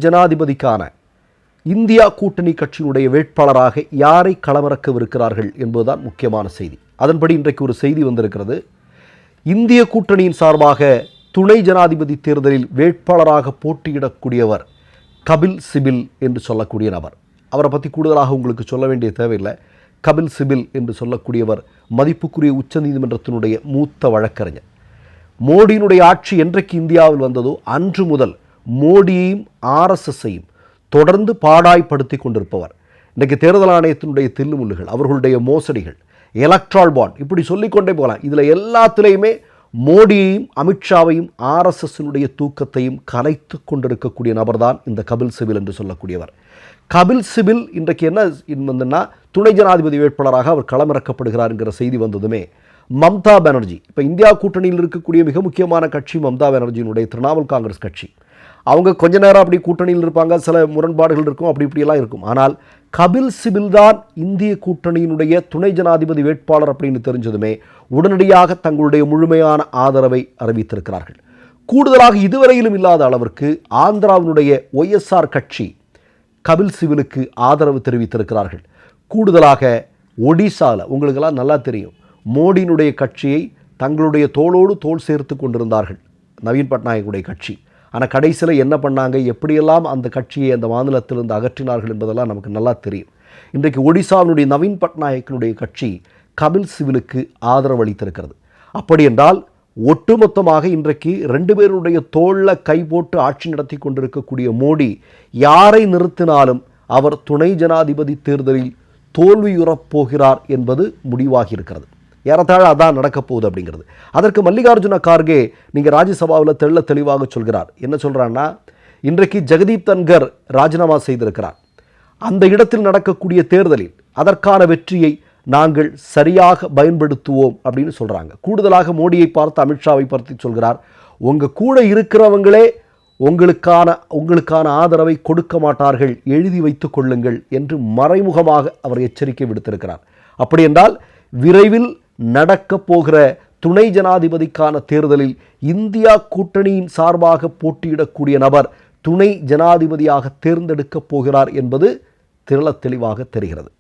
ஜனாதிபதிக்கான India கூட்டணி கட்சியினுடைய வேட்பாளராக யாரை களமிறக்கவிருக்கிறார்கள் என்பதுதான் முக்கியமான செய்தி. அதன்படி இன்றைக்கு ஒரு செய்தி வந்திருக்கிறது. இந்திய கூட்டணியின் சார்பாக துணை ஜனாதிபதி தேர்தலில் வேட்பாளராக போட்டியிடக்கூடியவர் கபில் சிபில் என்று சொல்லக்கூடிய நபர். அவரை பற்றி கூடுதலாக உங்களுக்கு சொல்ல வேண்டிய தேவையில்லை. கபில் சிபில் என்று சொல்லக்கூடியவர் மதிப்புக்குரிய உச்சநீதிமன்றத்தினுடைய மூத்த வழக்கறிஞர். மோடியினுடைய ஆட்சி என்றைக்கு இந்தியாவில் வந்ததோ அன்று முதல் மோடியையும் ஆர்எஸ்எஸ்ஸையும் தொடர்ந்து பாடாய்படுத்தி கொண்டிருப்பவர். இன்றைக்கு தேர்தல் ஆணையத்தினுடைய தில்லுமுள்ளுகள், அவர்களுடைய மோசடிகள், எலக்ட்ரால் பாண்ட், இப்படி சொல்லிக்கொண்டே போகலாம். இதில் எல்லாத்திலையுமே மோடியையும் அமித்ஷாவையும் ஆர்எஸ்எஸ்னுடைய தூக்கத்தையும் கலைத்து கொண்டிருக்கக்கூடிய நபர்தான் இந்த கபில் சிபில் என்று சொல்லக்கூடியவர். கபில் சிபில் இன்றைக்கு என்ன வந்துன்னா, துணை ஜனாதிபதி வேட்பாளராக அவர் களமிறக்கப்படுகிறார் என்கிற செய்தி வந்ததுமே மம்தா பானர்ஜி, இப்போ இந்தியா கூட்டணியில் இருக்கக்கூடிய மிக முக்கியமான கட்சி மம்தா பானர்ஜியினுடைய திரிணாமுல் காங்கிரஸ் கட்சி. அவங்க கொஞ்ச நேரம் அப்படி கூட்டணியில் இருப்பாங்க, சில முரண்பாடுகள் இருக்கும், அப்படி இப்படியெல்லாம் இருக்கும். ஆனால் கபில் சிபில் தான் இந்திய கூட்டணியினுடைய துணை ஜனாதிபதி வேட்பாளர் அப்படின்னு தெரிஞ்சதுமே உடனடியாக தங்களுடைய முழுமையான ஆதரவை அறிவித்திருக்கிறார்கள். கூடுதலாக இதுவரையிலும் இல்லாத அளவிற்கு ஆந்திராவினுடைய ஒய்எஸ்ஆர் கட்சி கபில் சிபிலுக்கு ஆதரவு தெரிவித்திருக்கிறார்கள். கூடுதலாக ஒடிசாவில் உங்களுக்கெல்லாம் நல்லா தெரியும், மோடியினுடைய கட்சியை தங்களுடைய தோளோடு தோள் சேர்த்து கொண்டிருந்தார்கள் நவீன் பட்நாயக்குடைய கட்சி. ஆனால் கடைசியில் என்ன பண்ணாங்க, எப்படியெல்லாம் அந்த கட்சியை அந்த மாநிலத்திலிருந்து அகற்றினார்கள் என்பதெல்லாம் நமக்கு நல்லா தெரியும். இன்றைக்கு ஒடிசாவினுடைய நவீன் பட்நாயக்கினுடைய கட்சி கபில் சிபிலுக்கு ஆதரவு அளித்திருக்கிறது. அப்படி என்றால் ஒட்டுமொத்தமாக இன்றைக்கு ரெண்டு பேருடைய தோளில் கை போட்டு ஆட்சி நடத்தி கொண்டிருக்கக்கூடிய மோடி யாரை நிறுத்தினாலும் அவர் துணை ஜனாதிபதி தேர்தலில் தோல்வியுறப் போகிறார் என்பது முடிவாகி இருக்கிறது. ஏறத்தாழ அதான் நடக்க போகுது அப்படிங்கிறது. அதற்கு மல்லிகார்ஜுன கார்கே நீங்கள் ராஜ்யசபாவில் தெளிவாக சொல்கிறார். என்ன சொல்கிறான்னா, இன்றைக்கு ஜெகதீப் தன்கர் ராஜினாமா செய்திருக்கிறார். அந்த இடத்தில் நடக்கக்கூடிய தேர்தலில் அதற்கான வெற்றியை நாங்கள் சரியாக பயன்படுத்துவோம் அப்படின்னு சொல்கிறாங்க. கூடுதலாக மோடியை பார்த்து அமித்ஷாவை பற்றி சொல்கிறார், உங்கள் கூட இருக்கிறவங்களே உங்களுக்கான ஆதரவை கொடுக்க மாட்டார்கள், எழுதி வைத்துக் கொள்ளுங்கள் என்று மறைமுகமாக அவர் எச்சரிக்கை விடுத்திருக்கிறார். அப்படி என்றால் விரைவில் நடக்கப் போகிற துணை ஜனாதிபதிக்கான தேர்தலில் இந்தியா கூட்டணியின் சார்பாக போட்டியிடக்கூடிய நபர் துணை ஜனாதிபதியாக தேர்ந்தெடுக்கப் போகிறார் என்பது தெளிவாக தெரிகிறது.